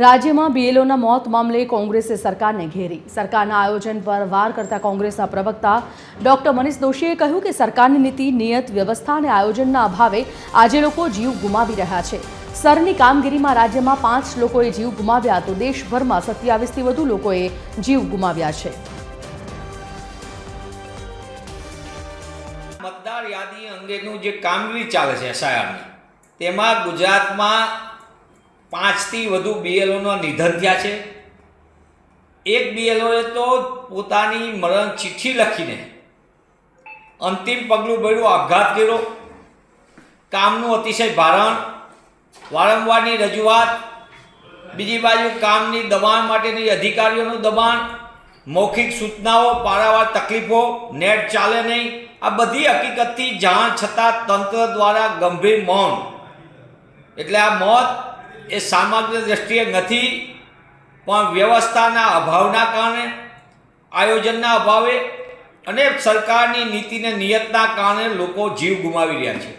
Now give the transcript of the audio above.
રાજ્યમાં બીએલઓના મોત મામલે કોંગ્રેસે સરકારને ઘેરી. સરકારના આયોજન પર વાર કરતા કોંગ્રેસના પ્રવક્તા ડોક્ટર મનીષ દોશીએ કહ્યું કે સરકારની નીતિ, નિયત વ્યવસ્થા અને આયોજનના અભાવે આજે લોકો જીવ ગુમાવી રહ્યા છે. સરની કામગીરીમાં રાજ્યમાં 5 લોકોએ જીવ ગુમાવ્યા તો દેશભરમાં 27થી વધુ લોકોએ જીવ ગુમાવ્યા છે. મતદાર યાદી અંગેનું જે કામગીરી ચાલે છે એસઆઈઆરની, તેમાં ગુજરાતમાં 5થી વધુ બીએલઓના નિધન થયા છે. એક બીએલઓએ તો પોતાની મરણ ચિઠ્ઠી લખીને અંતિમ પગલું ભર્યું, આપઘાત કર્યો. કામનું અતિશય ભારણ, વારંવારની રજૂઆત, બીજી બાજુ કામની દબાણ માટેની અધિકારીઓનું દબાણ, મૌખિક સૂચનાઓ, પારાવાર તકલીફો, નેટ ચાલે નહીં, આ બધી હકીકતથી જાણ છતાં તંત્ર દ્વારા ગંભીર મૌન. એટલે આ મોત એ સામગ્રી દ્રષ્ટિએ નથી, પણ વ્યવસ્થાના અભાવના કારણે, આયોજનના અભાવે અને સરકારની નીતિને નિયતના કારણે લોકો જીવ ગુમાવી રહ્યા છે.